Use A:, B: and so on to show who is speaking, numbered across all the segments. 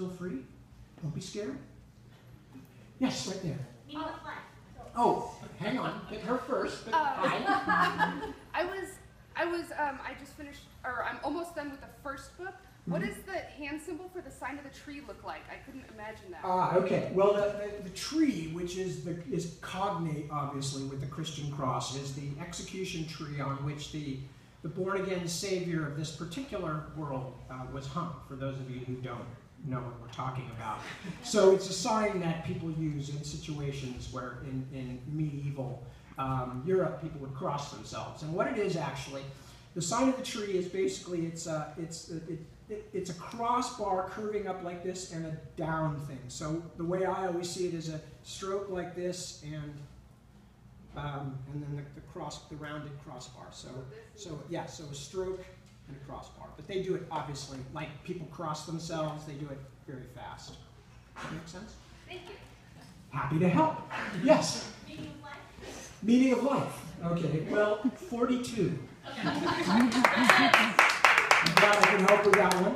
A: Feel free. Don't be scared. Yes, right there.
B: Meaning of life.
A: Oh, hang on. Get her first. But
C: I just finished, or I'm almost done with the first book. What does the hand symbol for the sign of the tree look like? I couldn't imagine that.
A: Okay. Well, the tree, which is cognate, obviously, with the Christian cross, is the execution tree on which the born-again Savior of this particular world was hung, for those of you who don't know what we're talking about. So it's a sign that people use in situations where in medieval Europe, people would cross themselves. And what it is actually, the sign of the tree is basically, it's a crossbar curving up like this and a down thing. So the way I always see it is a stroke like this and then the rounded crossbar. So a stroke and a crossbar. But they do it obviously like people cross themselves. They do it very fast. Does that make sense?
B: Thank you.
A: Happy to help. Yes.
B: Meaning of life.
A: Meaning of life. Okay. Well, 42.
B: Okay.
A: I'm glad I can help with that one.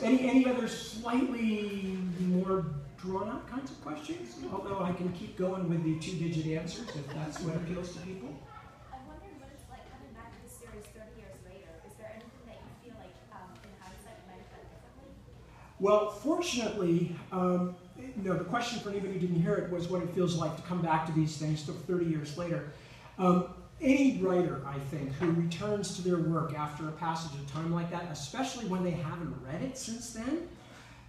A: Any other slightly more drawn-out kinds of questions? Although I can keep going with the 2-digit answers if that's what appeals to people.
D: I'm wondering what it's like coming back to this series 30 years later. Is there anything that you feel like, in hindsight, you might have done differently?
A: Well, fortunately, the question for anybody who didn't hear it was what it feels like to come back to these things 30 years later. Any writer, I think, who returns to their work after a passage of time like that, especially when they haven't read it since then,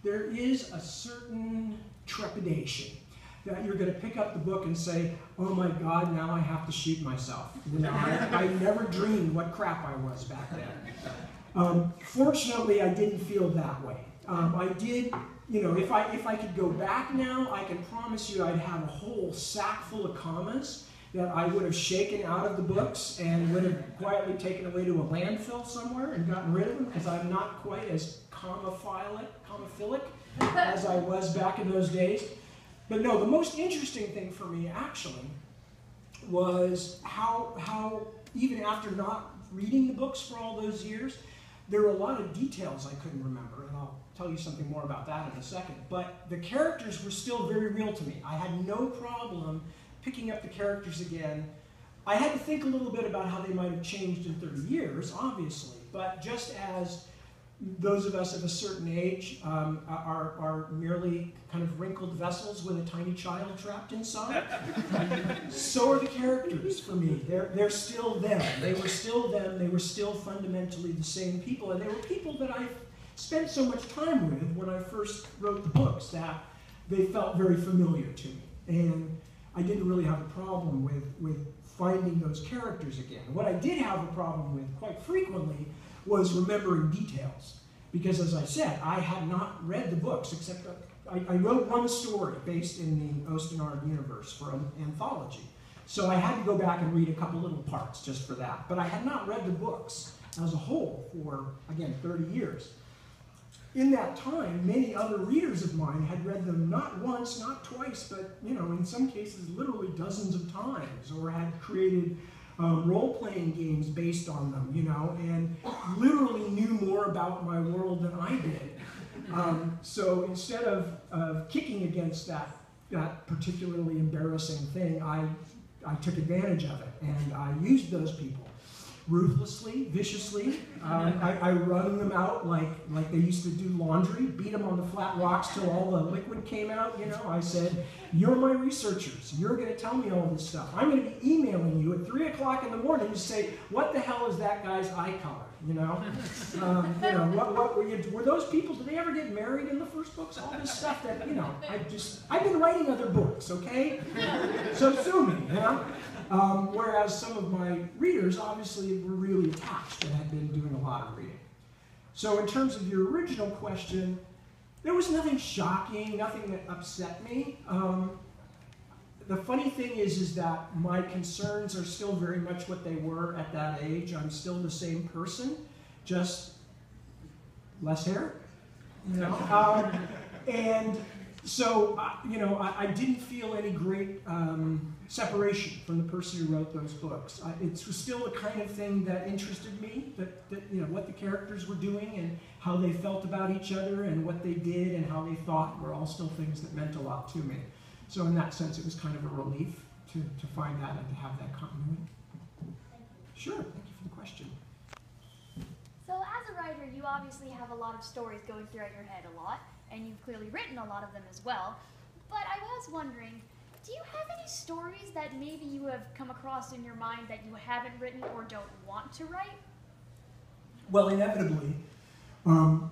A: there is a certain trepidation that you're going to pick up the book and say, oh my God, now I have to shoot myself. I never dreamed what crap I was back then. Fortunately, I didn't feel that way. I did, if I could go back now, I can promise you I'd have a whole sack full of commas that I would have shaken out of the books and would have quietly taken away to a landfill somewhere and gotten rid of them, because I'm not quite as commaphilic as I was back in those days. But no, the most interesting thing for me actually was how even after not reading the books for all those years, there were a lot of details I couldn't remember, and I'll tell you something more about that in a second. But the characters were still very real to me. I had no problem picking up the characters again. I had to think a little bit about how they might have changed in 30 years, obviously, but just as those of us of a certain age are merely kind of wrinkled vessels with a tiny child trapped inside, so are the characters for me. They're still them. They were still them. They were still fundamentally the same people, and they were people that I spent so much time with when I first wrote the books that they felt very familiar to me. And I didn't really have a problem with finding those characters again. What I did have a problem with quite frequently was remembering details. Because as I said, I had not read the books, except I wrote one story based in the Ostenard universe for an anthology. So I had to go back and read a couple little parts just for that. But I had not read the books as a whole for, again, 30 years. In that time, many other readers of mine had read them not once, not twice, but in some cases literally dozens of times, or had created role-playing games based on them, and literally knew more about my world than I did. So instead of kicking against that particularly embarrassing thing, I took advantage of it, and I used those people ruthlessly, viciously. I wrung them out like they used to do laundry, beat them on the flat rocks till all the liquid came out. I said, you're my researchers. You're going to tell me all this stuff. I'm going to be emailing you at 3 o'clock in the morning to say, what the hell is that guy's eye color? What were those people? Did they ever get married in the first books? All this stuff that I've been writing other books, okay? So sue me, whereas some of my readers obviously were really attached and had been doing a lot of reading. So in terms of your original question, there was nothing shocking, nothing that upset me. The funny thing is that my concerns are still very much what they were at that age. I'm still the same person, just less hair, And So, you know, I didn't feel any great separation from the person who wrote those books. It was still the kind of thing that interested me, that you know, what the characters were doing and how they felt about each other and what they did and how they thought were all still things that meant a lot to me. So in that sense, it was kind of a relief to find that and to have that continuity.
D: Thank you.
A: Sure, thank you for the question.
E: So as a writer, you obviously have a lot of stories going throughout your head a lot, and you've clearly written a lot of them as well. But I was wondering, do you have any stories that maybe you have come across in your mind that you haven't written or don't want to write?
A: Well, inevitably,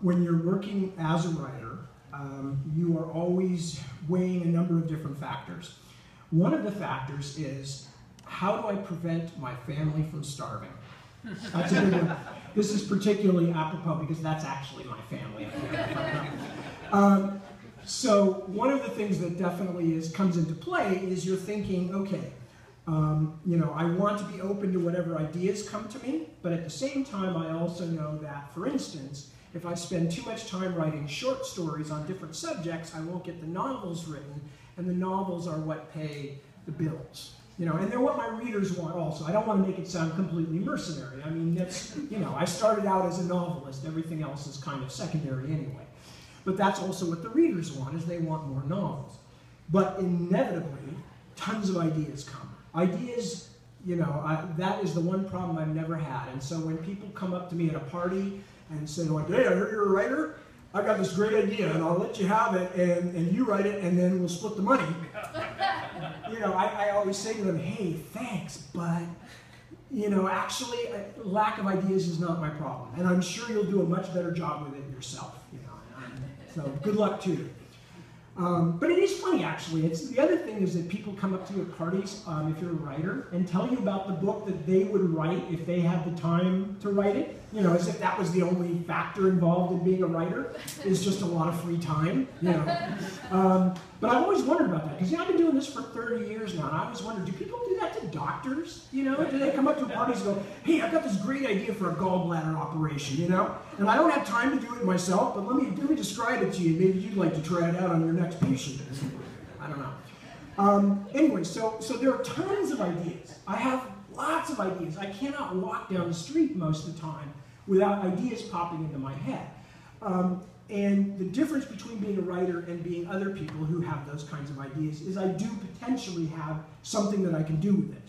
A: when you're working as a writer, you are always weighing a number of different factors. One of the factors is, how do I prevent my family from starving? That's a big one. This is particularly apropos because that's actually my family up there. So one of the things that definitely comes into play is you're thinking, okay, you know, I want to be open to whatever ideas come to me, but at the same time I also know that, for instance, if I spend too much time writing short stories on different subjects, I won't get the novels written, and the novels are what pay the bills. You know, and they're what my readers want also. I don't want to make it sound completely mercenary. I mean, that's, you know, I started out as a novelist. Everything else is kind of secondary anyway. But that's also what the readers want, is they want more novels. But inevitably, tons of ideas come. Ideas, you know, that is the one problem I've never had. And so when people come up to me at a party and say, like, hey, I heard you're a writer. I got this great idea, and I'll let you have it, and you write it, and then we'll split the money. You know, I always say to them, hey, thanks, but, you know, actually, lack of ideas is not my problem. And I'm sure you'll do a much better job with it yourself, you know. So good luck to you. But it is funny, actually. The other thing is that people come up to you at parties, if you're a writer, and tell you about the book that they would write if they had the time to write it. You know, as if that was the only factor involved in being a writer, is just a lot of free time, you know. But I've always wondered about that, because I've been doing this for 30 years now, and I always wondered, do people do that to doctors? You know, do they come up to parties and go, hey, I've got this great idea for a gallbladder operation, you know, and I don't have time to do it myself, but let me describe it to you, and maybe you'd like to try it out on your next patient. I don't know. Anyway, so there are tons of ideas. I have lots of ideas. I cannot walk down the street most of the time without ideas popping into my head. And the difference between being a writer and being other people who have those kinds of ideas is I do potentially have something that I can do with it.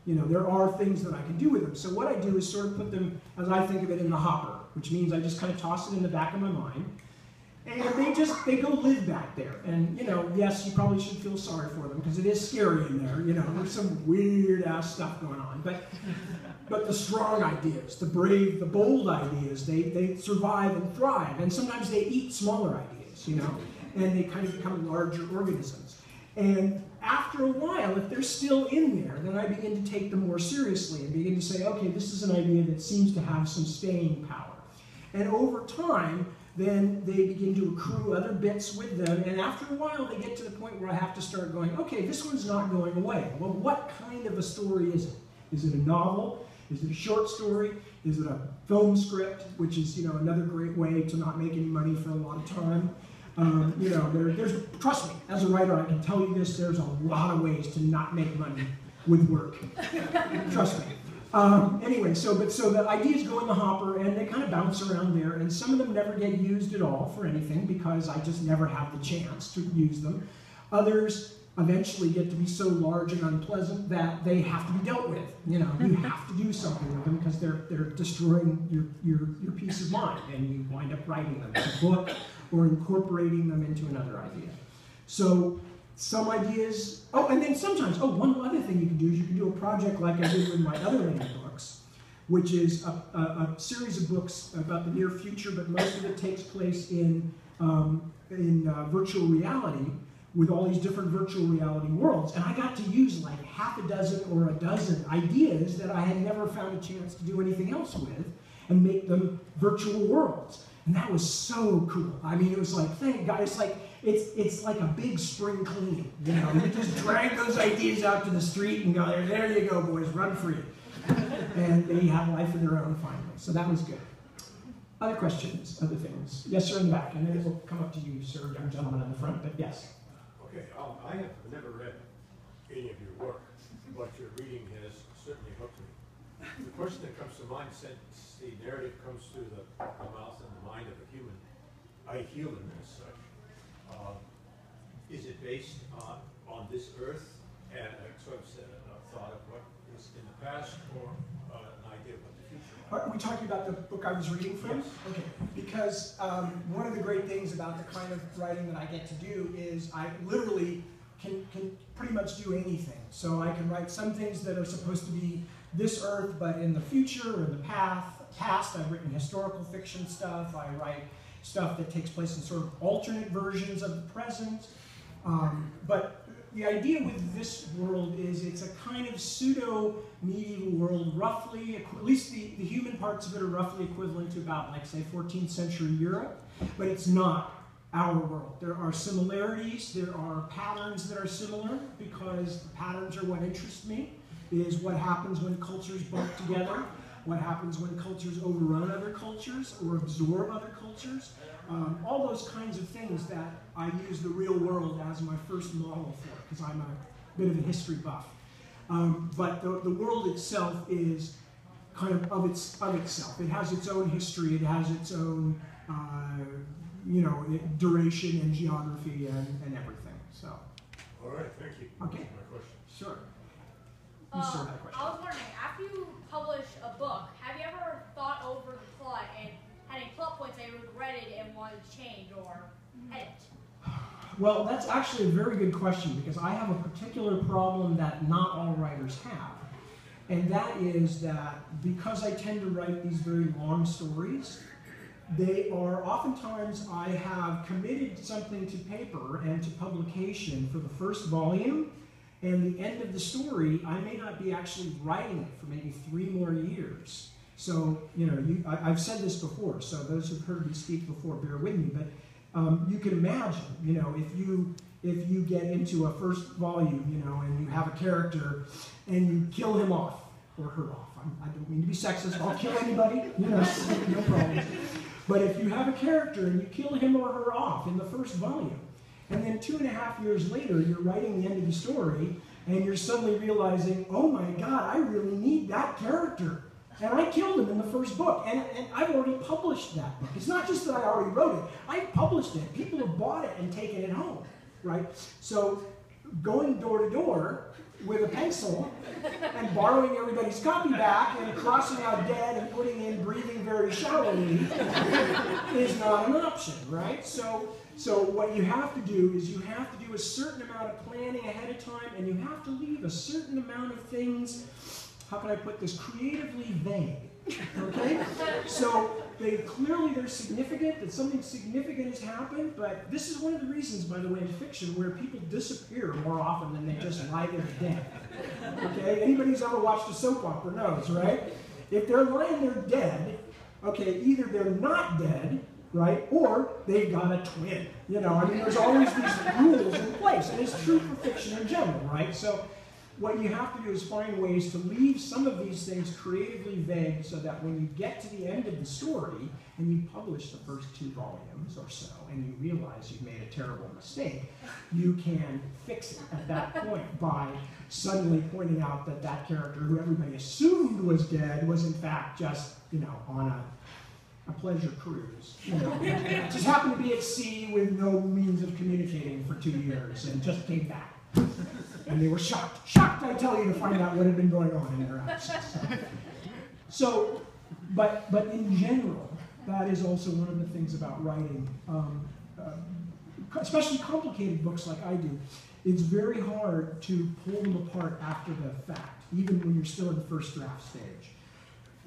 A: You know, there are things that I can do with them. So what I do is sort of put them, as I think of it, in the hopper, which means I just kind of toss it in the back of my mind. And they go live back there. And, you know, yes, you probably should feel sorry for them because it is scary in there. You know, there's some weird-ass stuff going on. But the strong ideas, the brave, the bold ideas, they survive and thrive. And sometimes they eat smaller ideas, you know, and they kind of become larger organisms. And after a while, if they're still in there, then I begin to take them more seriously and begin to say, okay, this is an idea that seems to have some staying power. And over time, then they begin to accrue other bits with them, and after a while they get to the point where I have to start going, okay, this one's not going away. Well, what kind of a story is it? Is it a novel? Is it a short story? Is it a film script, which is, you know, another great way to not make any money for a lot of time? You know, trust me, as a writer, I can tell you this, there's a lot of ways to not make money with work. Trust me. Anyway, so the ideas go in the hopper and they kind of bounce around there, and some of them never get used at all for anything because I just never have the chance to use them. Others eventually get to be so large and unpleasant that they have to be dealt with. You know, you have to do something with them because they're destroying your peace of mind, and you wind up writing them as a book or incorporating them into another idea. So some ideas, and then sometimes, one other thing you can do is you can do a project like I did with my other many books, which is a series of books about the near future, but most of it takes place in virtual reality with all these different virtual reality worlds. And I got to use like half a dozen or a dozen ideas that I had never found a chance to do anything else with and make them virtual worlds. And that was so cool. I mean, it was like, thank God, it's like a big spring cleaning. You know, you just drag those ideas out to the street and go, there you go, boys, run free. And they have life of their own finally. So that was good. Other questions, other things? Yes, sir, in the back, and then we'll come up to you, sir, young gentleman in the front, but yes.
F: Okay, I have never read any of your work, but your reading has certainly hooked me. The question that comes to mind, since the narrative comes through the mouth and the mind of a human as such, is it based on this earth and a sort of thought of what is in the past, or an idea of what the future is?
A: Are we talking about the book I was reading from?
F: Yes.
A: Okay, because one of the great things about the kind of writing that I get to do is I literally can pretty much do anything. So I can write some things that are supposed to be this earth, but in the future or in the past. I've written historical fiction stuff. I write stuff that takes place in sort of alternate versions of the present. But the idea with this world is it's a kind of pseudo-medieval world, roughly, at least the human parts of it are roughly equivalent to about, like, say, 14th century Europe, but it's not our world. There are similarities, there are patterns that are similar, because the patterns are what interest me, is what happens when cultures bump together, what happens when cultures overrun other cultures or absorb other cultures. All those kinds of things that I use the real world as my first model for, because I'm a bit of a history buff. But the world itself is kind of itself. It has its own history, it has its own duration and geography and everything. So.
F: All right, thank you.
A: Okay.
F: That's my question.
A: Sure. You still have a question.
G: I was wondering, after you publish a book, have you ever thought over the plot and had any plot points that you regretted and wanted to change or edit?
A: Well, that's actually a very good question, because I have a particular problem that not all writers have. And that is that because I tend to write these very long stories, they are oftentimes I have committed something to paper and to publication for the first volume, and the end of the story, I may not be actually writing it for maybe 3 more years. So, I've said this before, so those who've heard me speak before, bear with me, but you can imagine, if you get into a first volume, and you have a character, and you kill him off, or her off. I don't mean to be sexist, I'll kill anybody, no problem. But if you have a character and you kill him or her off in the first volume, and then 2.5 years later, you're writing the end of the story, and you're suddenly realizing, oh my God, I really need that character. And I killed him in the first book, and I've already published that book. It's not just that I already wrote it, I published it. People have bought it and taken it home, right? So going door to door with a pencil and borrowing everybody's copy back and crossing out dead and putting in breathing very shallowly is not an option, right? So what you have to do is you have to do a certain amount of planning ahead of time, and you have to leave a certain amount of things, how can I put this, creatively vague, okay? So they're significant, that something significant has happened, but this is one of the reasons, by the way, in fiction where people disappear more often than they just lie there dead, okay? Anybody who's ever watched a soap opera knows, right? If they're lying there dead, okay, either they're not dead, right, or they've got a twin. There's always these rules in place, and it's true for fiction in general, right? So what you have to do is find ways to leave some of these things creatively vague so that when you get to the end of the story and you publish the first 2 volumes or so and you realize you've made a terrible mistake, you can fix it at that point by suddenly pointing out that that character who everybody assumed was dead was in fact just, on a pleasure cruise. Just happened to be at sea with no means of communicating for 2 years and just came back. And they were shocked, I tell you, to find out what had been going on in their absence. So, but in general, that is also one of the things about writing, especially complicated books like I do. It's very hard to pull them apart after the fact, even when you're still in the first draft stage.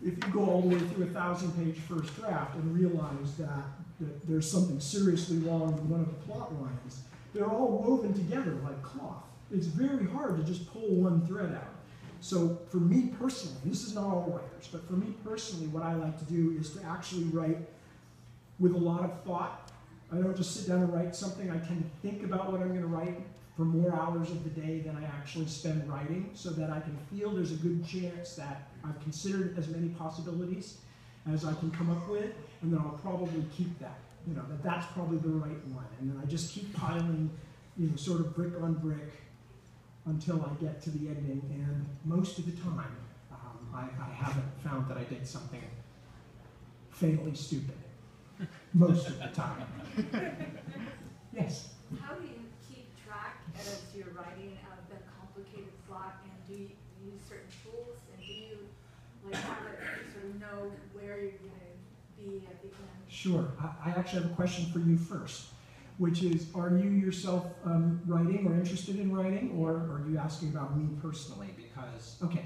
A: If you go all the way through a 1,000-page first draft and realize that there's something seriously wrong with one of the plot lines, they're all woven together like cloth. It's very hard to just pull one thread out. So for me personally, and this is not all writers, but for me personally, what I like to do is to actually write with a lot of thought. I don't just sit down and write something. I tend to think about what I'm going to write for more hours of the day than I actually spend writing, so that I can feel there's a good chance that I've considered as many possibilities as I can come up with, and then I'll probably keep that. You know, that's probably the right one. And then I just keep piling, you know, sort of brick on brick until I get to the ending. And most of the time, I haven't found that I did something fatally stupid. Most of the time. Yes?
H: How do you keep track as you're writing of the complicated plot, and do you use certain tools, and do you like have it sort of know where you're going to be at the end?
A: Sure. I actually have a question for you first, which is, are you yourself writing or interested in writing, or are you asking about me personally? Because, okay,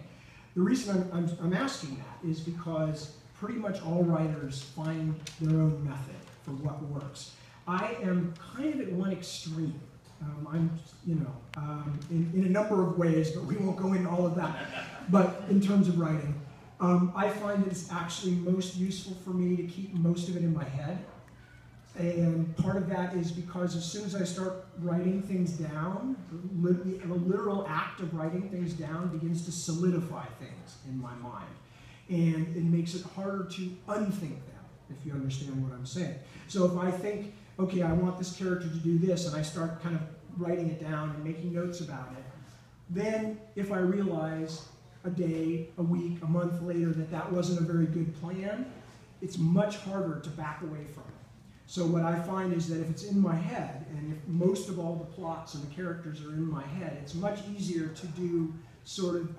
A: the reason I'm asking that is because pretty much all writers find their own method for what works. I am kind of at one extreme. I'm, you know, in a number of ways, but we won't go into all of that. But in terms of writing, I find that it's actually most useful for me to keep most of it in my head. And part of that is because as soon as I start writing things down, the literal act of writing things down begins to solidify things in my mind. And it makes it harder to unthink them, if you understand what I'm saying. So if I think, okay, I want this character to do this, and I start kind of writing it down and making notes about it, then if I realize a day, a week, a month later that that wasn't a very good plan, it's much harder to back away from it. So what I find is that if it's in my head, and if most of all the plots and the characters are in my head, it's much easier to do sort of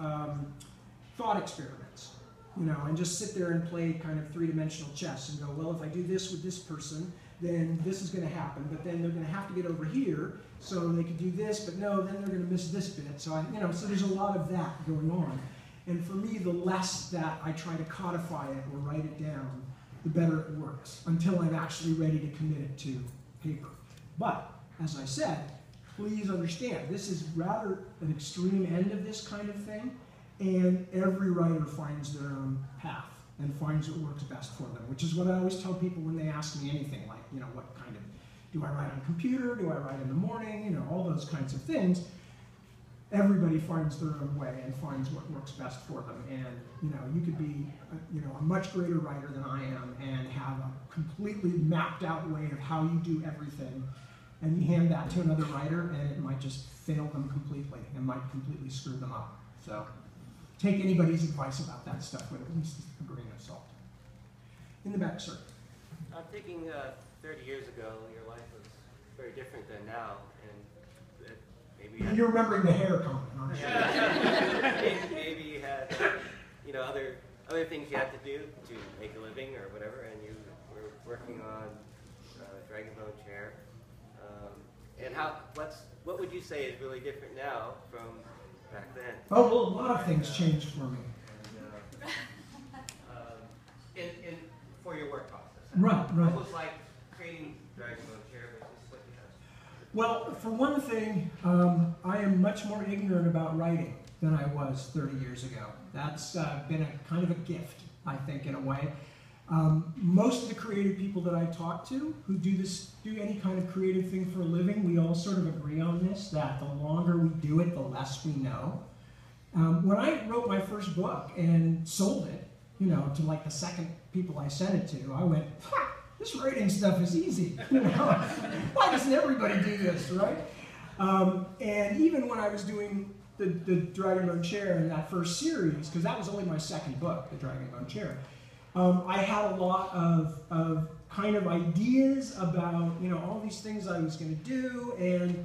A: thought experiments. You know, and just sit there and play kind of three-dimensional chess and go, well, if I do this with this person, then this is going to happen, but then they're going to have to get over here, so they could do this, but no, then they're going to miss this bit. So so there's a lot of that going on. And for me, the less that I try to codify it or write it down, the better it works, until I'm actually ready to commit it to paper. But, as I said, please understand, this is rather an extreme end of this kind of thing, and every writer finds their own path and finds what works best for them, which is what I always tell people when they ask me anything, like, you know, what kind of, do I write on a computer, do I write in the morning, you know, all those kinds of things. Everybody finds their own way and finds what works best for them. And, you know, you could be, a much greater writer than I am and have a completely mapped out way of how you do everything, and you hand that to another writer and it might just fail them completely and might completely screw them up. So take anybody's advice about that stuff with at least a grain of salt. In the back, sir.
I: I'm thinking 30 years ago, your life was very different than now, and maybe
A: you're remembering the hair comment, aren't you?
I: maybe you had, other things you had to do to make a living or whatever, and you were working on Dragon Bone Chair. And what would you say is really different now from back then?
A: Oh, well, a lot of things changed for me.
I: And for your work process.
A: Right.
I: What was like creating Dragon Bone Chair versus what you have?
A: Well, for one thing, I am much more ignorant about writing than I was 30 years ago. That's been a kind of a gift, I think, in a way. Most of the creative people that I talk to who do any kind of creative thing for a living, we all sort of agree on this, that the longer we do it, the less we know. When I wrote my first book and sold it, to like the second people I sent it to, I went, this writing stuff is easy. Why doesn't everybody do this, right? And even when I was doing the Dragon Bone Chair in that first series, because that was only my second book, the Dragon Bone Chair, I had a lot of kind of ideas about, all these things I was going to do, and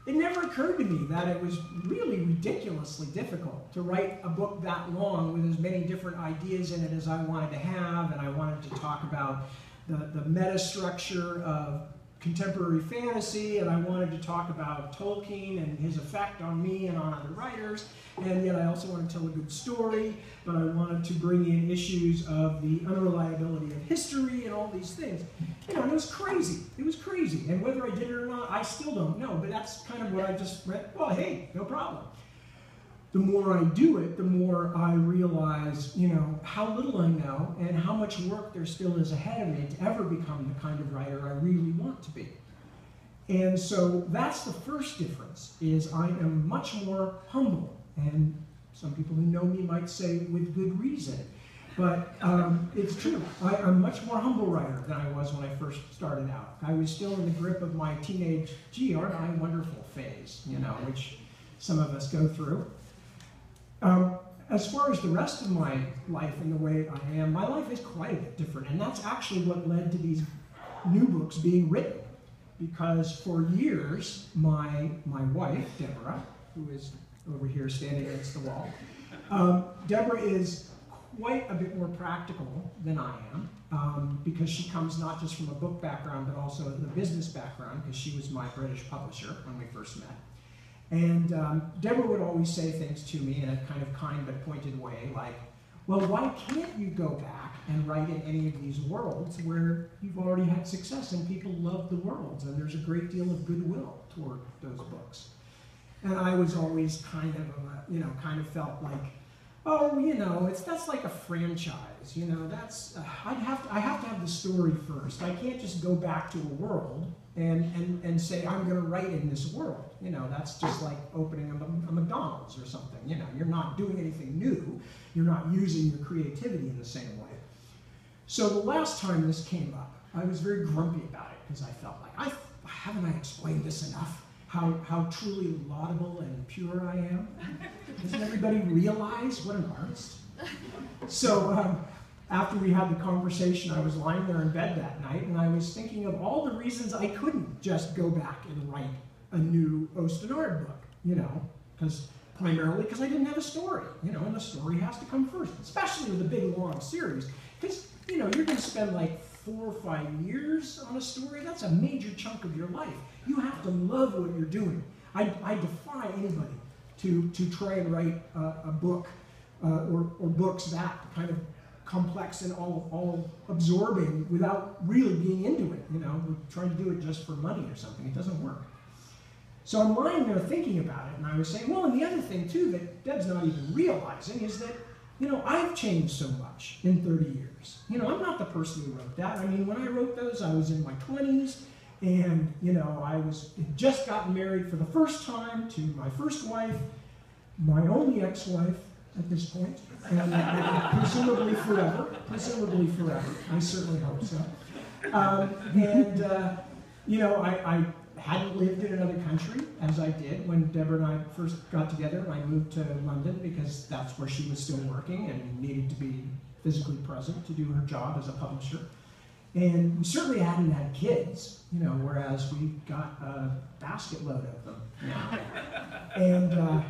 A: it never occurred to me that it was really ridiculously difficult to write a book that long with as many different ideas in it as I wanted to have, and I wanted to talk about the meta structure of contemporary fantasy, and I wanted to talk about Tolkien and his effect on me and on other writers, and yet I also wanted to tell a good story, but I wanted to bring in issues of the unreliability of history and all these things. And it was crazy. It was crazy. And whether I did it or not, I still don't know, but that's kind of what I just went, well, hey, no problem. The more I do it, the more I realize, how little I know and how much work there still is ahead of me to ever become the kind of writer I really want to be. And so that's the first difference, is I am much more humble. And some people who know me might say with good reason. But it's true. I'm a much more humble writer than I was when I first started out. I was still in the grip of my teenage, gee, aren't I wonderful phase, you know, which some of us go through. As far as the rest of my life and the way I am, my life is quite a bit different. And that's actually what led to these new books being written. Because for years, my wife, Deborah, who is over here standing against the wall, Deborah is quite a bit more practical than I am, because she comes not just from a book background, but also the business background, because she was my British publisher when we first met. And Deborah would always say things to me in a kind but pointed way, like, well, why can't you go back and write in any of these worlds where you've already had success and people love the worlds and there's a great deal of goodwill toward those books? And I was always kind of felt like, oh, you know, that's like a franchise, you know, that's, I have to have the story first. I can't just go back to a world and say, I'm going to write in this world. You know, that's just like opening a McDonald's or something. You know, you're not doing anything new. You're not using your creativity in the same way. So the last time this came up, I was very grumpy about it because I felt like, haven't I explained this enough? How truly laudable and pure I am? Doesn't everybody realize what an artist? So after we had the conversation, I was lying there in bed that night, and I was thinking of all the reasons I couldn't just go back and write a new Ostenard book, you know, primarily because I didn't have a story, you know, and the story has to come first, especially with a big, long series, because, you know, you're going to spend like 4 or 5 years on a story. That's a major chunk of your life. You have to love what you're doing. I defy anybody to try and write a book or books that kind of complex and all absorbing without really being into it. You know, we're trying to do it just for money or something. It doesn't work. So I'm lying there thinking about it, and I was saying, well, and the other thing too that Deb's not even realizing is that, you know, I've changed so much in 30 years. You know, I'm not the person who wrote that. I mean, when I wrote those, I was in my 20s, and, you know, I had just gotten married for the first time to my first wife, my only ex-wife at this point, and presumably forever. Presumably forever. I certainly hope so. You know, I hadn't lived in another country as I did when Deborah and I first got together, and I moved to London because that's where she was still working and needed to be physically present to do her job as a publisher. And we certainly hadn't had kids, you know, whereas we got a basket load of them now. And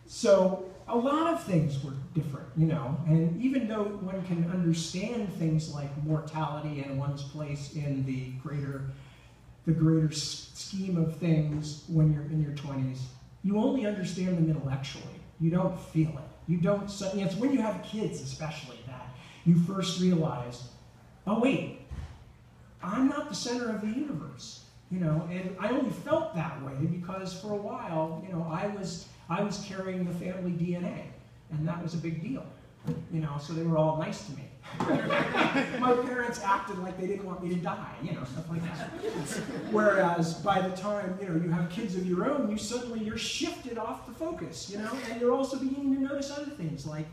A: so a lot of things were different, you know, and even though one can understand things like mortality and one's place in the greater scheme of things when you're in your 20s, you only understand them intellectually. You don't feel it. You don't. It's when you have kids, especially, that you first realize, oh wait, I'm not the center of the universe, you know. And I only felt that way because for a while, you know, I was carrying the family DNA, and that was a big deal, you know. So they were all nice to me. My parents acted like they didn't want me to die, you know, stuff like that. Whereas by the time, you know, you have kids of your own, you're shifted off the focus, you know, and you're also beginning to notice other things, like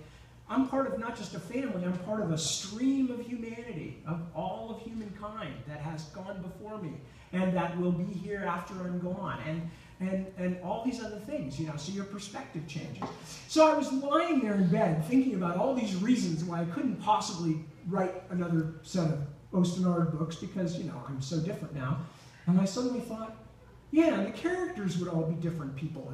A: I'm part of not just a family, I'm part of a stream of humanity, of all of humankind that has gone before me and that will be here after I'm gone. And all these other things, you know, so your perspective changes. So I was lying there in bed thinking about all these reasons why I couldn't possibly write another set of Ostenard books because, you know, I'm so different now. And I suddenly thought, yeah, the characters would all be different people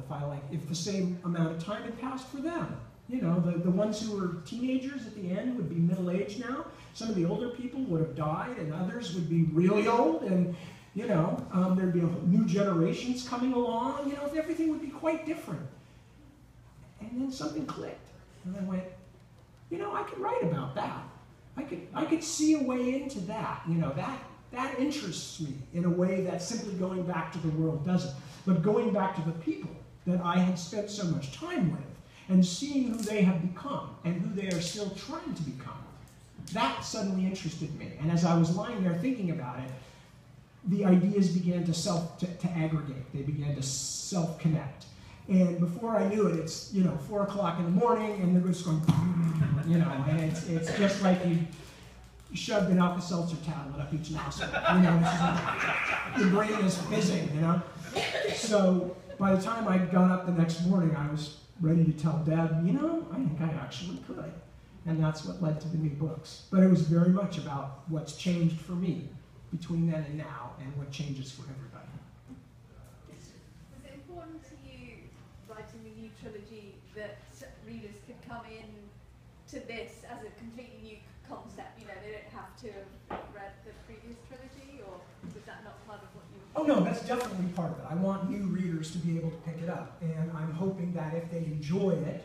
A: if the same amount of time had passed for them. You know, the ones who were teenagers at the end would be middle-aged now. Some of the older people would have died, and others would be really old, and you know, there'd be new generations coming along, you know, everything would be quite different. And then something clicked. And I went, you know, I could write about that. I could see a way into that, you know, that interests me in a way that simply going back to the world doesn't. But going back to the people that I had spent so much time with and seeing who they have become and who they are still trying to become, that suddenly interested me. And as I was lying there thinking about it, the ideas began to aggregate. They began to self-connect. And before I knew it, it's 4 o'clock in the morning, and they're just going, and it's just like you shoved an Alka-Seltzer tablet up each nostril. Your brain is fizzing, So by the time I'd gone up the next morning, I was ready to tell Deb, I think I actually could. And that's what led to the new books. But it was very much about what's changed for me between then and now, and what changes for everybody.
H: Was it important to you, writing the new trilogy, that readers could come in to this as a completely new concept? They don't have to have read the previous trilogy, or was that not part of what you...
A: Oh no, that's definitely part of it. I want new readers to be able to pick it up, and I'm hoping that if they enjoy it,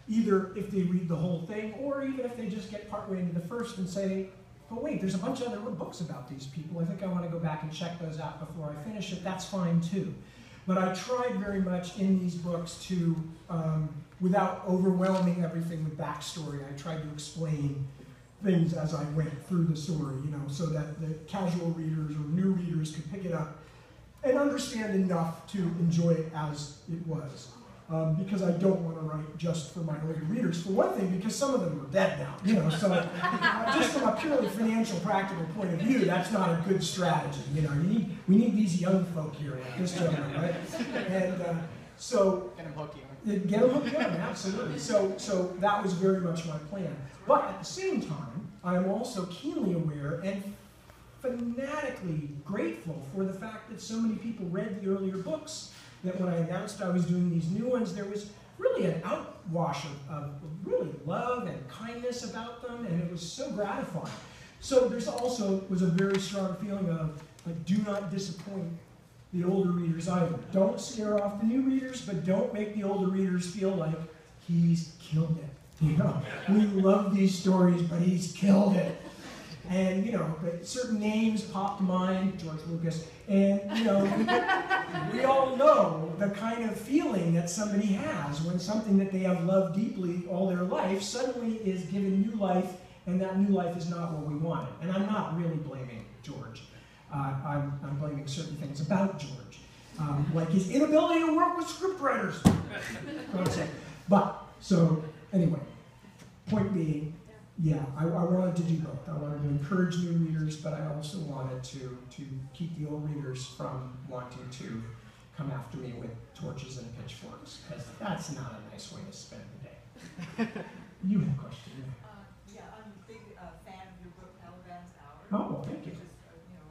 A: either if they read the whole thing, or even if they just get partway into the first and say, oh wait, there's a bunch of other books about these people, I think I want to go back and check those out before I finish it, that's fine too. But I tried very much in these books to, without overwhelming everything with backstory, I tried to explain things as I went through the story, so that the casual readers or new readers could pick it up and understand enough to enjoy it as it was. Because I don't want to write just for my older readers. For one thing, because some of them are dead now, so just from a purely financial, practical point of view, that's not a good strategy. We need these young folk here, like this gentleman, right? And so
J: get them hooked
A: young. Get them hooked young, absolutely. So that was very much my plan. But at the same time, I am also keenly aware and fanatically grateful for the fact that so many people read the earlier books, that when I announced I was doing these new ones, there was really an outwash of really love and kindness about them, and it was so gratifying. So there's also was a very strong feeling of, like, do not disappoint the older readers either. Don't scare off the new readers, but don't make the older readers feel like he's killed it. We love these stories, but he's killed it. And, certain names pop to mind, George Lucas, and, we all know the kind of feeling that somebody has when something that they have loved deeply all their life suddenly is given new life, and that new life is not what we wanted. And I'm not really blaming George. I'm blaming certain things about George, like his inability to work with scriptwriters. But, so, anyway, point being, yeah, I wanted to do both. I wanted to encourage new readers, but I also wanted to keep the old readers from wanting to come after me with torches and pitchforks, because that's not a nice way to spend the day. You had a question.
K: Yeah, I'm a big fan of your book, Caliban's Hour.
A: Oh, thank you.
K: Which is,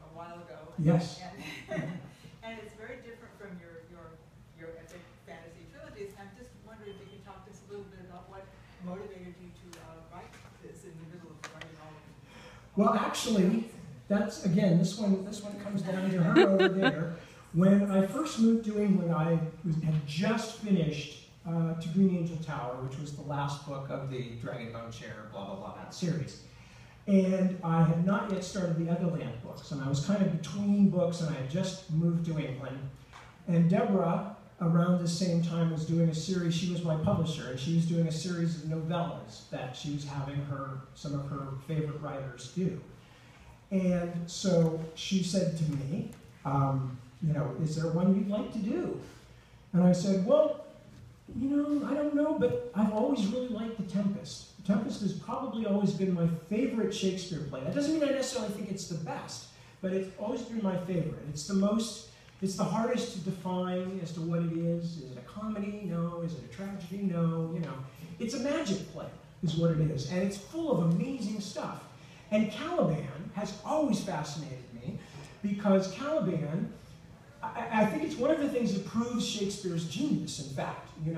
K: a while ago.
A: Yes.
K: And it's very different from your epic fantasy trilogies. I'm just wondering if you can talk to us a little bit about what motivated you to write this in the middle of writing all of it.
A: Well, actually, that's, again, this one comes down to her over there. When I first moved to England, I had just finished To Green Angel Tower, which was the last book of the Dragonbone Chair, blah, blah, blah, that series. And I had not yet started the Otherland books, and I was kind of between books, and I had just moved to England. And Deborah, around the same time, was doing a series. She was my publisher, and she was doing a series of novellas that she was having some of her favorite writers do. And so she said to me, is there one you'd like to do? And I said, well, I don't know, but I've always really liked The Tempest. The Tempest has probably always been my favorite Shakespeare play. That doesn't mean I necessarily think it's the best, but it's always been my favorite. It's the hardest to define as to what it is. Is it a comedy? No. Is it a tragedy? No. It's a magic play, is what it is, and it's full of amazing stuff. And Caliban has always fascinated me, because Caliban, I think it's one of the things that proves Shakespeare's genius, in fact, we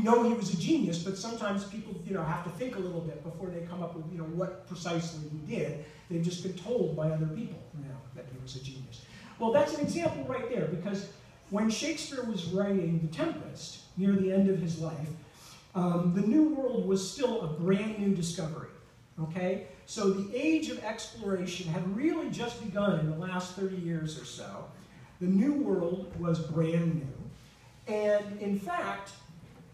A: know he was a genius, but sometimes people, have to think a little bit before they come up with, what precisely he did. They've just been told by other people, that he was a genius. Well, that's an example right there, because when Shakespeare was writing The Tempest, near the end of his life, the New World was still a brand new discovery, okay? So the age of exploration had really just begun in the last 30 years or so. The New World was brand new. And in fact,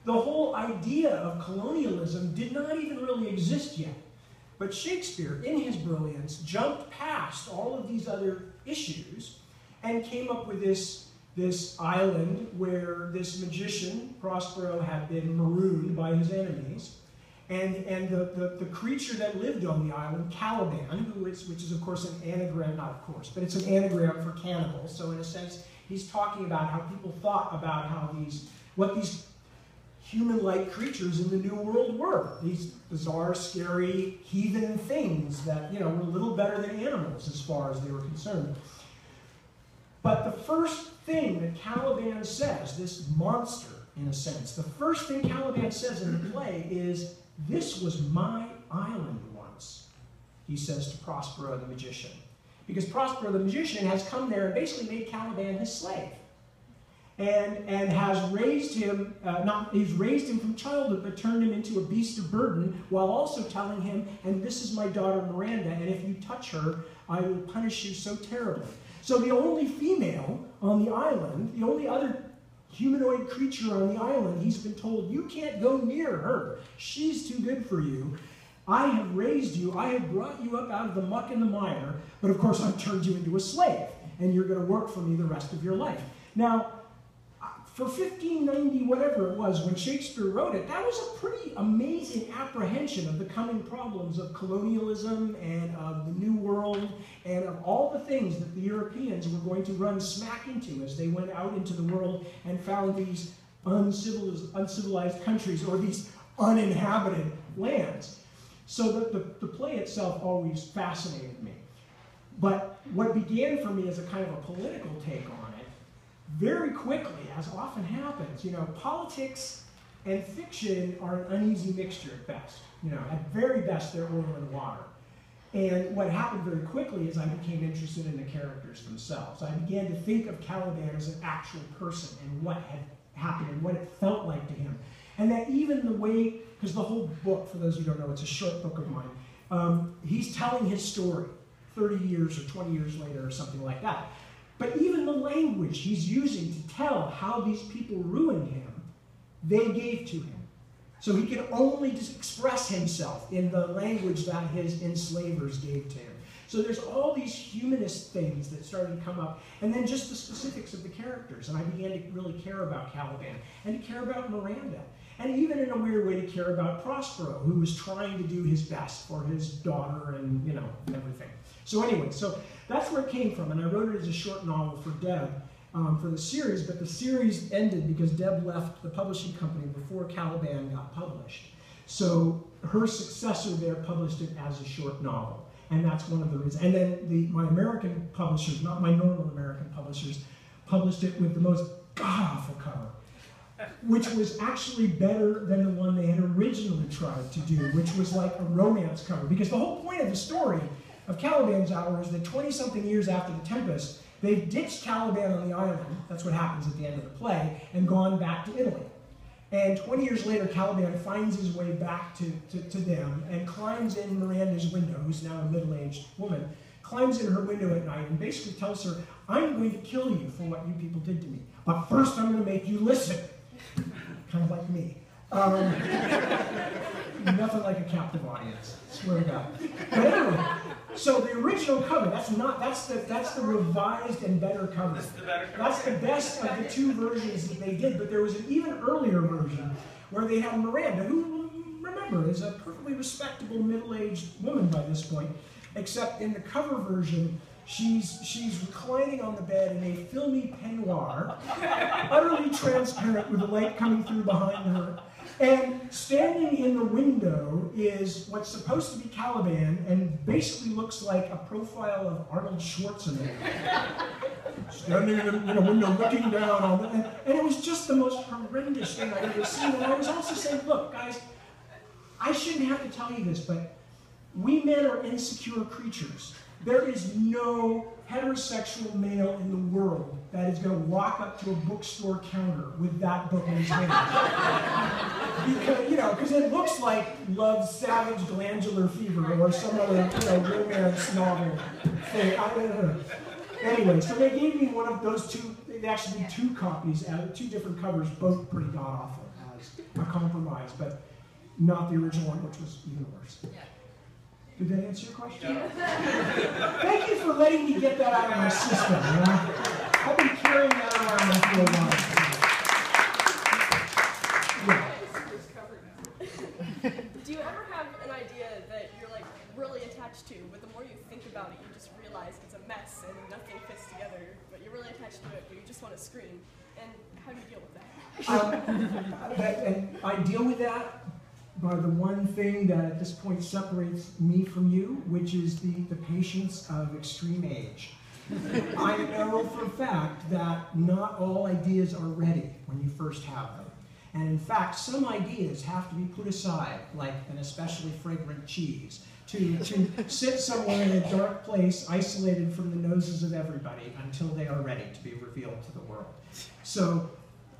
A: the whole idea of colonialism did not even really exist yet. But Shakespeare, in his brilliance, jumped past all of these other issues and came up with this this island where this magician, Prospero, had been marooned by his enemies. And the creature that lived on the island, Caliban, which is of course an anagram, not of course, but it's an anagram for cannibal. So in a sense, he's talking about how people thought about what these human-like creatures in the New World were. These bizarre, scary, heathen things that, were a little better than animals as far as they were concerned. But the first thing that Caliban says, this monster, in a sense, the first thing Caliban says in the play is, "This was my island once," he says to Prospero the magician. Because Prospero the magician has come there and basically made Caliban his slave. And has raised him, he's raised him from childhood, but turned him into a beast of burden, while also telling him, "And this is my daughter Miranda, and if you touch her, I will punish you so terribly." So the only female on the island, the only other humanoid creature on the island, he's been told, "You can't go near her. She's too good for you. I have raised you. I have brought you up out of the muck and the mire, but of course I've turned you into a slave, and you're going to work for me the rest of your life." Now, for 1590, whatever it was, when Shakespeare wrote it, that was a pretty amazing apprehension of the coming problems of colonialism and of the New World and of all the things that the Europeans were going to run smack into as they went out into the world and found these uncivilized countries or these uninhabited lands. So the play itself always fascinated me. But what began for me as a kind of a political take on it, very quickly, as often happens, politics and fiction are an uneasy mixture at best. At very best, they're oil and water. And what happened very quickly is I became interested in the characters themselves. I began to think of Caliban as an actual person and what had happened and what it felt like to him. And that even the way, because the whole book, for those who don't know, it's a short book of mine, he's telling his story 30 years or 20 years later or something like that. But even the language he's using to tell how these people ruined him, they gave to him. So he could only just express himself in the language that his enslavers gave to him. So there's all these humanist things that started to come up, and then just the specifics of the characters. And I began to really care about Caliban, and to care about Miranda, and even in a weird way to care about Prospero, who was trying to do his best for his daughter and, everything. So anyway, so that's where it came from, and I wrote it as a short novel for Deb for the series, but the series ended because Deb left the publishing company before Caliban got published. So her successor there published it as a short novel, and that's one of the reasons. And then my American publishers, not my normal American publishers, published it with the most god-awful cover, which was actually better than the one they had originally tried to do, which was like a romance cover. Because the whole point of the story of Caliban's Hour is that 20-something years after the Tempest, they've ditched Caliban on the island, that's what happens at the end of the play, and gone back to Italy. And 20 years later, Caliban finds his way back to them and climbs in Miranda's window, who's now a middle-aged woman, climbs in her window at night and basically tells her, "I'm going to kill you for what you people did to me, but first I'm going to make you listen." Kind of like me. Nothing like a captive audience, swear to God. But anyway, so the original cover, that's the revised and better cover. That's the best of the two versions that they did, but there was an even earlier version where they had Miranda, who, remember, is a perfectly respectable middle-aged woman by this point, except in the cover version, she's reclining on the bed in a filmy peignoir, utterly transparent with the light coming through behind her. And standing in the window is what's supposed to be Caliban, and basically looks like a profile of Arnold Schwarzenegger. Standing in a window looking down on the, and it was just the most horrendous thing I'd ever seen. And I was also saying, look, guys, I shouldn't have to tell you this, but we men are insecure creatures. There is no heterosexual male in the world that is going to walk up to a bookstore counter with that book in his hand. Because it looks like Love's Savage Glandular Fever or some other romance novel thing. I don't know. Anyway, so they gave me one of those two. They actually did two copies, two different covers, both pretty god-awful as a compromise, but not the original one, which was even worse. Did that answer your question? Thank you for letting me get that out of my system. I've been carrying that around
J: where you just want to scream. And how do you deal with that?
A: And I deal with that by the one thing that at this point separates me from you, which is the patience of extreme age. I know for a fact that not all ideas are ready when you first have them. And in fact, some ideas have to be put aside, like an especially fragrant cheese, to sit somewhere in a dark place, isolated from the noses of everybody, until they are ready to be revealed to the world. So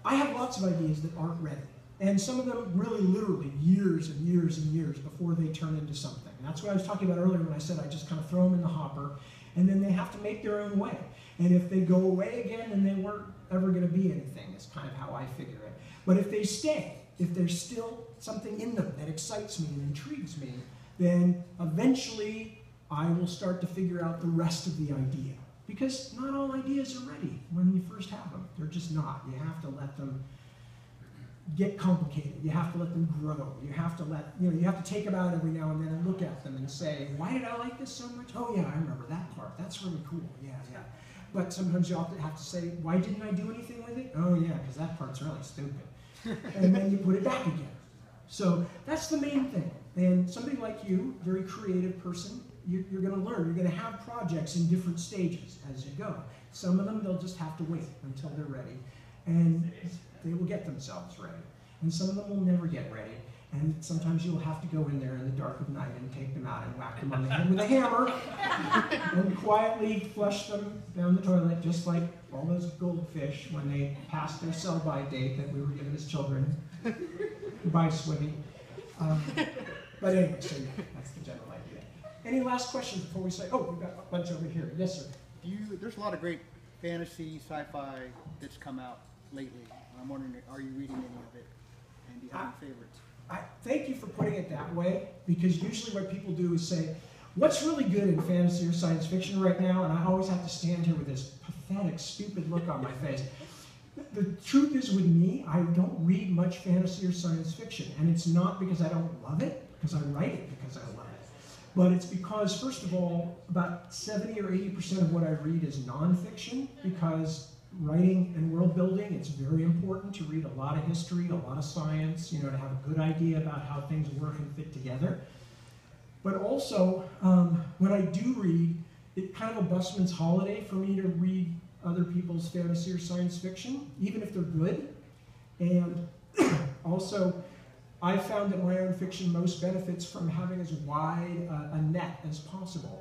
A: I have lots of ideas that aren't ready. And some of them really literally years and years and years before they turn into something. And that's what I was talking about earlier when I said I just kind of throw them in the hopper, and then they have to make their own way. And if they go away again, then they weren't ever going to be anything. That's kind of how I figure it. But if they stay, if there's still something in them that excites me and intrigues me, then eventually I will start to figure out the rest of the idea. Because not all ideas are ready when you first have them. They're just not. You have to let them get complicated. You have to let them grow. You have to you have to take them out every now and then and look at them and say, why did I like this so much? Oh yeah, I remember that part. That's really cool. Yeah, yeah. But sometimes you have to say, why didn't I do anything with it? Oh yeah, because that part's really stupid. And then you put it back again. So that's the main thing. And somebody like you, very creative person, you're going to learn. You're going to have projects in different stages as you go. Some of them, they'll just have to wait until they're ready. And they will get themselves ready. And some of them will never get ready. And sometimes you'll have to go in there in the dark of night and take them out and whack them on the head with a hammer and quietly flush them down the toilet, just like all those goldfish when they passed their sell-by date that we were given as children. Goodbye, Swimmy. But anyway, so yeah, that's the general idea. Any last questions before we say, oh, we've got a bunch over here. Yes, sir.
L: There's a lot of great fantasy, sci-fi that's come out lately. And I'm wondering, are you reading any of it? And do you have any favorites?
A: Thank you for putting it that way, because usually what people do is say, what's really good in fantasy or science fiction right now? And I always have to stand here with this pathetic, stupid look on my face. The truth is with me, I don't read much fantasy or science fiction. And it's not because I don't love it, because I write it because I love it. But it's because, first of all, about 70 or 80% of what I read is nonfiction, because writing and world building, it's very important to read a lot of history, a lot of science, to have a good idea about how things work and fit together. But also, when I do read, it's kind of a busman's holiday for me to read other people's fantasy or science fiction, even if they're good. And also, I found that my own fiction most benefits from having as wide a net as possible.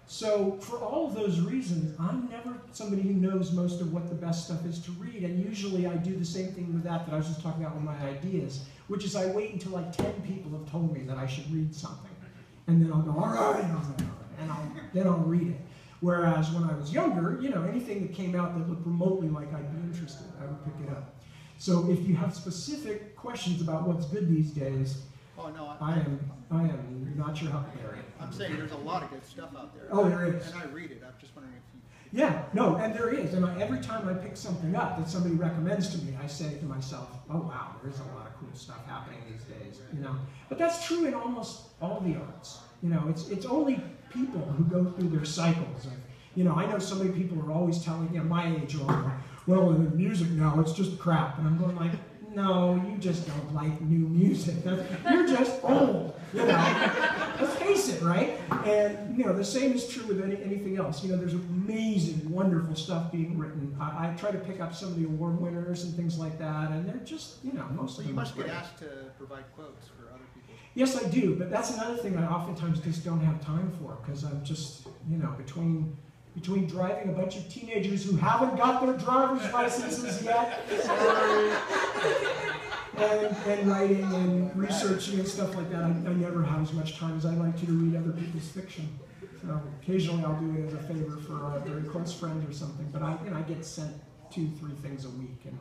A: So for all of those reasons, I'm never somebody who knows most of what the best stuff is to read, and usually I do the same thing with that I was just talking about with my ideas, which is I wait until like 10 people have told me that I should read something, and then I'll go, all right, and then I'll read it. Whereas when I was younger, anything that came out that looked remotely like I'd be interested, I would pick it up. So if you have specific questions about what's good these days,
L: oh, no,
A: I am not your huckleberry.
L: I'm saying there's a lot of good stuff out there.
A: Oh, there is.
L: And I read it. I'm just wondering if you...
A: Yeah, no, and there is. And every time I pick something up that somebody recommends to me, I say to myself, oh, wow, there's a lot of cool stuff happening these days, But that's true in almost all the arts. It's only people who go through their cycles. I know so many people are always telling, my age, well, in music now, it's just crap. And I'm going like, no, you just don't like new music. You're just old, Let's face it, right? And, the same is true with anything else. There's amazing, wonderful stuff being written. I try to pick up some of the award winners and things like that, and they're just, most of them.
L: You must get asked to provide quotes for other people.
A: Yes, I do, but that's another thing I oftentimes just don't have time for, because I'm just, between driving a bunch of teenagers who haven't got their driver's licenses yet, and writing and researching and stuff like that, I never have as much time as I'd like to read other people's fiction. So occasionally I'll do it as a favor for a very close friend or something, but I get sent 2-3 things a week, and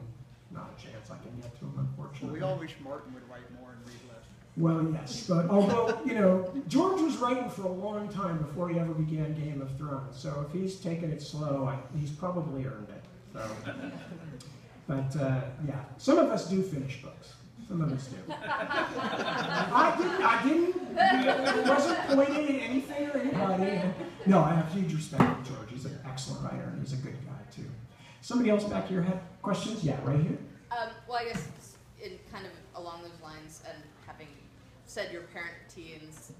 A: not a chance I can get to them, unfortunately.
L: Well, we all wish Martin would write more and read less.
A: Well, yes, but although, George was writing for a long time before he ever began Game of Thrones, so if he's taken it slow, he's probably earned it. So. But, yeah, some of us do finish books. Some of us do. I didn't. It wasn't pointing at anything or anybody. No, I have huge respect for George. He's an excellent writer, and he's a good guy, too. Somebody else back here had questions? Yeah, right here.
M: Well, I guess in kind of along those lines, and having said your parent teens,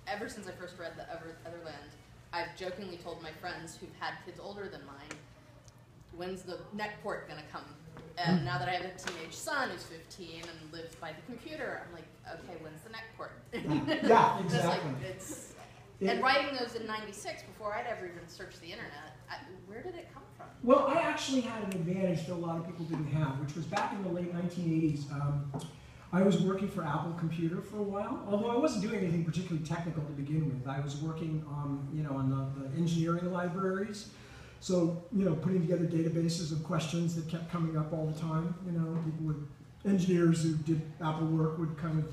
M: ever since I first read The Otherland, I've jokingly told my friends who've had kids older than mine, when's the neck port gonna come? And now that I have a teenage son who's 15 and lives by the computer, I'm like, okay, when's the neck port?
A: Yeah, exactly.
M: And writing those in '96 before I'd ever even searched the internet, where did it come from?
A: Well, I actually had an advantage that a lot of people didn't have, which was back in the late 1980s. I was working for Apple Computer for a while, although I wasn't doing anything particularly technical to begin with. I was working on the engineering libraries. So, putting together databases of questions that kept coming up all the time. Engineers who did Apple work would kind of,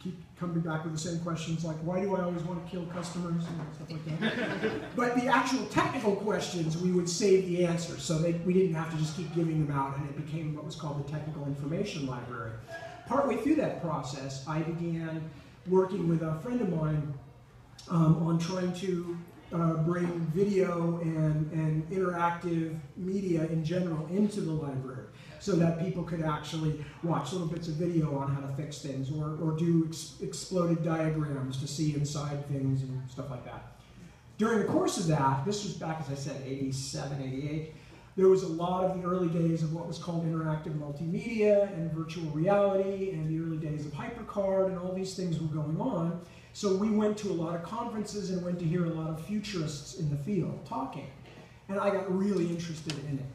A: keep coming back with the same questions like, why do I always want to kill customers and stuff like that. But the actual technical questions, we would save the answers, so we didn't have to just keep giving them out, and it became what was called the Technical Information Library. Partway through that process, I began working with a friend of mine on trying to bring video and interactive media in general into the library so that people could actually watch little bits of video on how to fix things or do exploded diagrams to see inside things and stuff like that. During the course of that, this was back, as I said, 87, 88, there was a lot of the early days of what was called interactive multimedia and virtual reality and the early days of HyperCard, and all these things were going on. So we went to a lot of conferences and went to hear a lot of futurists in the field talking. And I got really interested in it.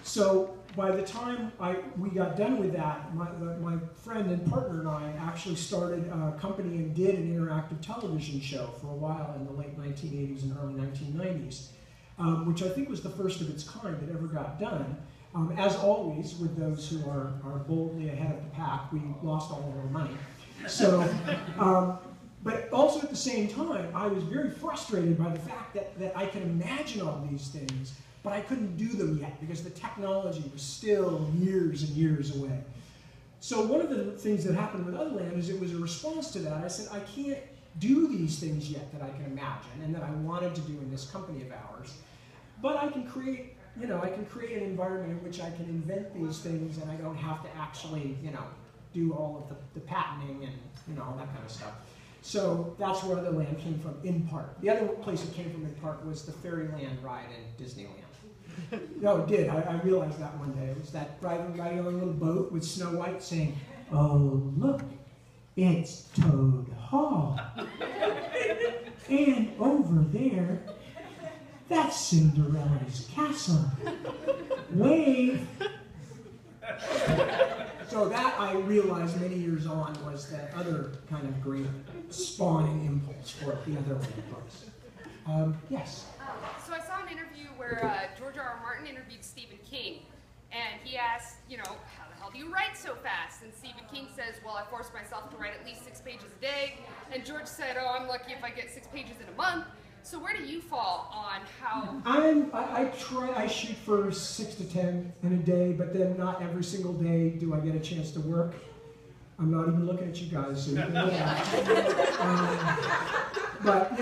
A: So by the time we got done with that, my friend and partner and I actually started a company and did an interactive television show for a while in the late 1980s and early 1990s, which I think was the first of its kind that ever got done. As always, with those who are boldly ahead of the pack, we lost all of our money. So. But also at the same time, I was very frustrated by the fact that I could imagine all these things, but I couldn't do them yet because the technology was still years and years away. So one of the things that happened with Otherland is it was a response to that. I said, I can't do these things yet that I can imagine and that I wanted to do in this company of ours, but I can create, I can create an environment in which I can invent these things and I don't have to actually, do all of the patenting and, all that kind of stuff. So that's where Otherland came from, in part. The other place it came from, in part, was the Fairyland ride in Disneyland. No, it did. I realized that one day. It was that riding on a little boat with Snow White saying, "Oh, look, it's Toad Hall. And over there, that's Cinderella's castle. Wave." So that, I realized many years on, was that other kind of great spawning impulse for the Otherland books. Yes?
C: So I saw an interview where George R.R. Martin interviewed Stephen King, and he asked, how the hell do you write so fast? And Stephen King says, well, I force myself to write at least 6 pages a day. And George said, oh, I'm lucky if I get 6 pages in a month. So where do you fall on how?
A: I shoot for 6 to 10 in a day, but then not every single day do I get a chance to work. I'm not even looking at you guys, so you can look at But,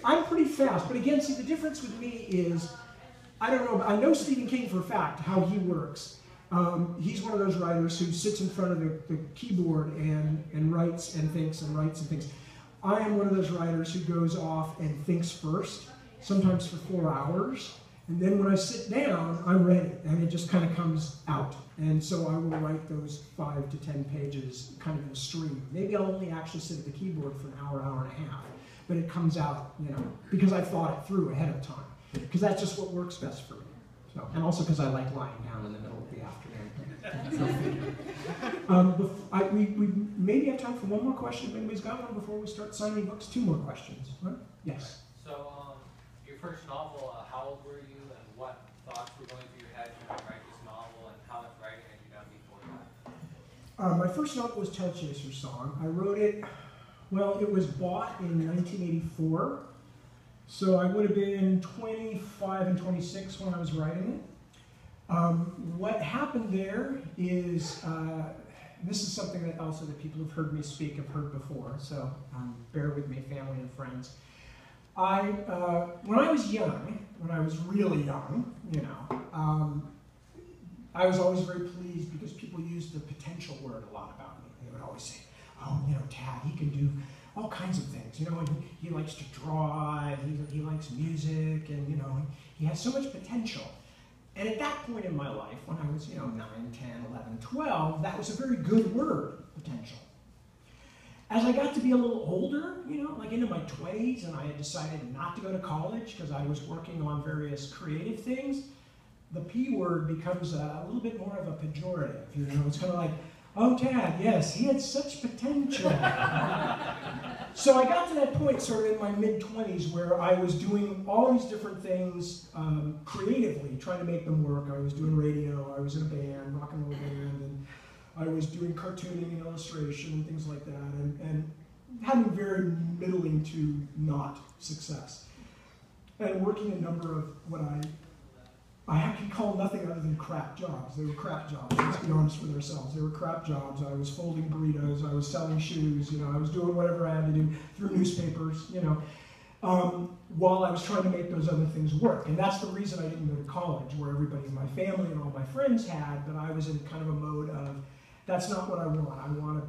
A: I'm pretty fast. But again, see, the difference with me is, I don't know, I know Stephen King for a fact, how he works. He's one of those writers who sits in front of the keyboard and writes and thinks and writes and thinks. I am one of those writers who goes off and thinks first, sometimes for 4 hours, and then when I sit down, I'm ready, and it just kind of comes out. And so I will write those 5 to 10 pages kind of in a stream. Maybe I'll only actually sit at the keyboard for an hour, hour and a half, but it comes out, because I've thought it through ahead of time, because that's just what works best for me. So, and also because I like lying down in the middle of the afternoon. We maybe have time for one more question if anybody's got one before we start signing books. 2 more questions. Right? Yes?
N: So, your first novel, how old were you and what thoughts were going through your head to write this novel, and how much writing had you done before that?
A: My first novel was Tail Chaser's Song. I wrote it, well, it was bought in 1984, so I would have been 25 and 26 when I was writing it. What happened there is, this is something that also that people who've heard me speak have heard before, so bear with me, family and friends. When I was young, when I was really young, I was always very pleased because people used the potential word a lot about me. They would always say, oh, you know, Tad, he can do all kinds of things, you know, and he likes to draw, and he likes music, and, you know, he has so much potential. And at that point in my life, when I was, you know, 9, 10, 11, 12, that was a very good word, potential. As I got to be a little older, you know, like into my 20s, and I had decided not to go to college because I was working on various creative things, the P word becomes a little bit more of a pejorative, you know, it's kind of like, oh, Tad, yes, he had such potential. So I got to that point sort of in my mid-20s where I was doing all these different things creatively, trying to make them work. I was doing radio, I was in a band, rock and roll band, and I was doing cartooning and illustration and things like that, and having very middling to not success. And working a number of what I can call nothing other than crap jobs. They were crap jobs, let's be honest with ourselves. They were crap jobs. I was folding burritos, I was selling shoes, you know, I was doing whatever I had to do through newspapers, you know, while I was trying to make those other things work. And that's the reason I didn't go to college, where everybody in my family and all my friends had, but I was in kind of a mode of, that's not what I want. I want to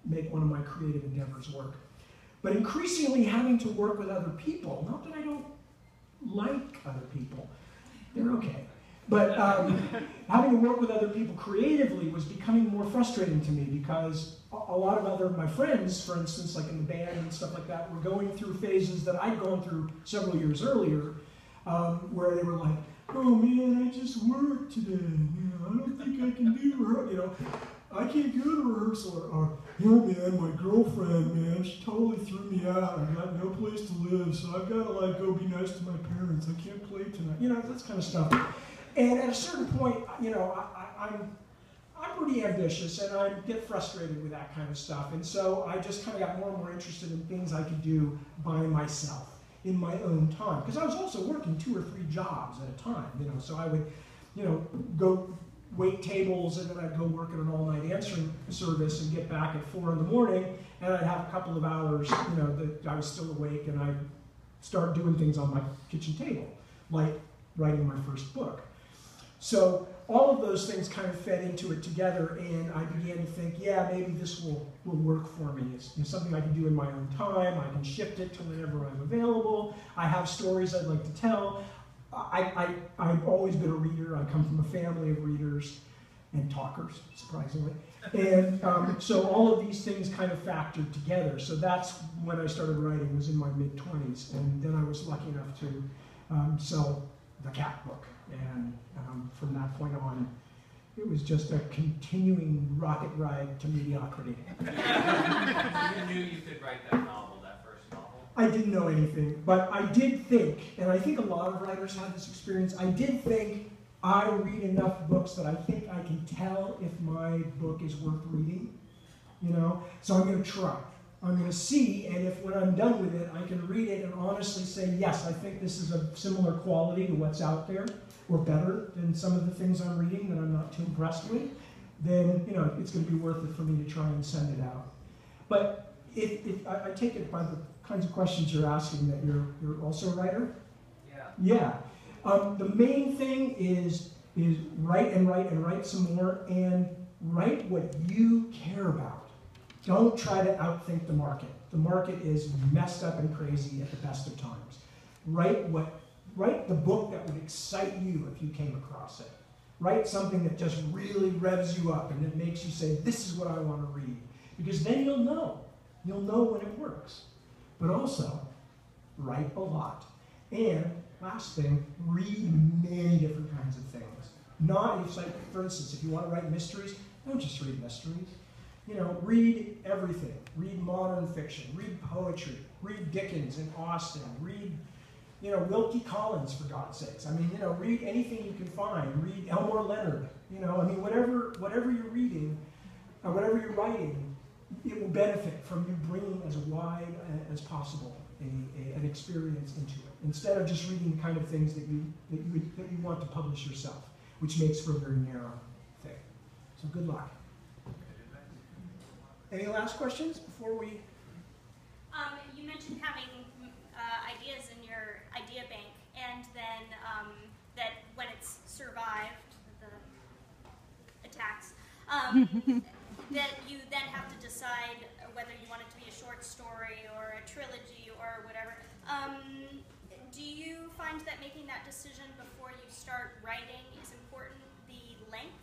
A: make one of my creative endeavors work. But increasingly having to work with other people, not that I don't like other people, they're okay. But having to work with other people creatively was becoming more frustrating to me because a lot of my friends, for instance, like in the band and stuff like that, were going through phases that I'd gone through several years earlier, where they were like, oh man, I just worked today, you know, I don't think I can do rehearsal, you know, I can't go to rehearsal, or you know, man, my girlfriend, man, she totally threw me out. I got no place to live, so I've got to like go be nice to my parents. I can't play tonight, you know, that kind of stuff. And at a certain point, you know, I'm pretty ambitious, and I get frustrated with that kind of stuff. And so I just kind of got more and more interested in things I could do by myself in my own time, because I was also working 2 or 3 jobs at a time, you know. So I would, you know, go wait tables, and then I'd go work at an all-night answering service and get back at 4 in the morning, and I'd have a couple of hours, you know, that I was still awake, and I'd start doing things on my kitchen table, like writing my first book. So all of those things kind of fed into it together, and I began to think, yeah, maybe this will work for me. It's, you know, something I can do in my own time. I can shift it to whenever I'm available. I have stories I'd like to tell. I've always been a reader. I come from a family of readers and talkers, surprisingly. And so all of these things kind of factored together. So that's when I started writing, was in my mid-20s. And then I was lucky enough to sell the cat book. And from that point on, it was just a continuing rocket ride to mediocrity.
N: You knew you could write that novel, that first novel?
A: I didn't know anything, but I did think, and I think a lot of writers have this experience, I did think I read enough books that I think I can tell if my book is worth reading, you know? So I'm going to try. I'm going to see, and if when I'm done with it, I can read it and honestly say, yes, I think this is a similar quality to what's out there, or better than some of the things I'm reading that I'm not too impressed with, then, you know, it's going to be worth it for me to try and send it out. But I take it by the kinds of questions you're asking that you're also a writer? Yeah. The main thing is write and write and write some more, and write what you care about. Don't try to outthink the market. The market is messed up and crazy at the best of times. Write the book that would excite you if you came across it. Write something that just really revs you up and that makes you say, this is what I want to read. Because then you'll know. You'll know when it works. But also, write a lot. And last thing, read many different kinds of things. Not, it's like, for instance, if you want to write mysteries, don't just read mysteries. You know, read everything. Read modern fiction. Read poetry. Read Dickens and Austen. Read, you know, Wilkie Collins, for God's sakes. I mean, you know, read anything you can find. Read Elmore Leonard. You know, I mean, whatever you're reading, or whatever you're writing, it will benefit from you bringing as wide as possible an experience into it, instead of just reading the kind of things that you want to publish yourself, which makes for a very narrow thing. So good luck. Any last questions before we?
B: You mentioned having ideas in your idea bank, and then that when it's survived, that you then have to decide whether you want it to be a short story or a trilogy or whatever. Do you find that making that decision before you start writing is important, the length?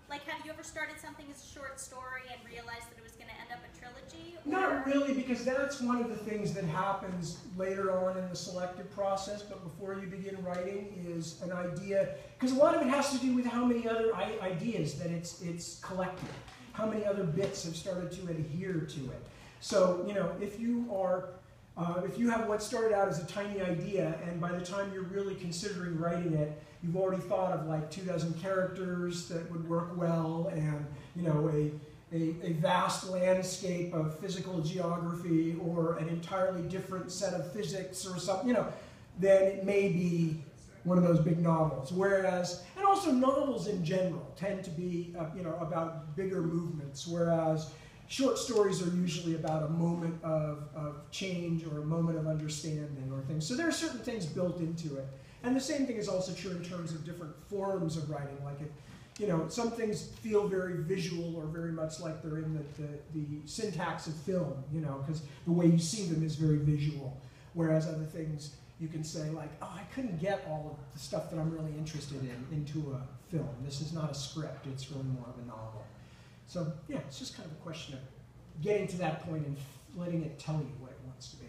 B: Like, have you ever started something as a short story and realized that it was going to end up a trilogy?
A: Not really, because that's one of the things that happens later on in the selective process, but before you begin writing is an idea, because a lot of it has to do with how many other ideas that it's collected, how many other bits have started to adhere to it. So, you know, if you have what started out as a tiny idea, and by the time you're really considering writing it, you've already thought of like 24 characters that would work well, and you know, a vast landscape of physical geography, or an entirely different set of physics, or something, you know, then it may be one of those big novels. Whereas, and also novels in general tend to be, you know, about bigger movements, whereas short stories are usually about a moment of change or a moment of understanding or things. So there are certain things built into it. And the same thing is also true in terms of different forms of writing. Like, you know, some things feel very visual or very much like they're in the syntax of film, you know, because the way you see them is very visual. Whereas other things, you can say like, oh, I couldn't get all of the stuff that I'm really interested in into a film. This is not a script, it's really more of a novel. So yeah, it's just kind of a question of getting to that point and letting it tell you what it wants to be.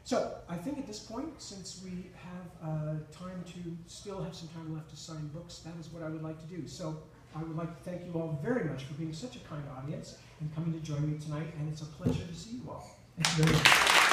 A: So I think at this point, since we have still have some time left to sign books, that is what I would like to do. So I would like to thank you all very much for being such a kind audience and coming to join me tonight, and it's a pleasure to see you all. Thank you very much.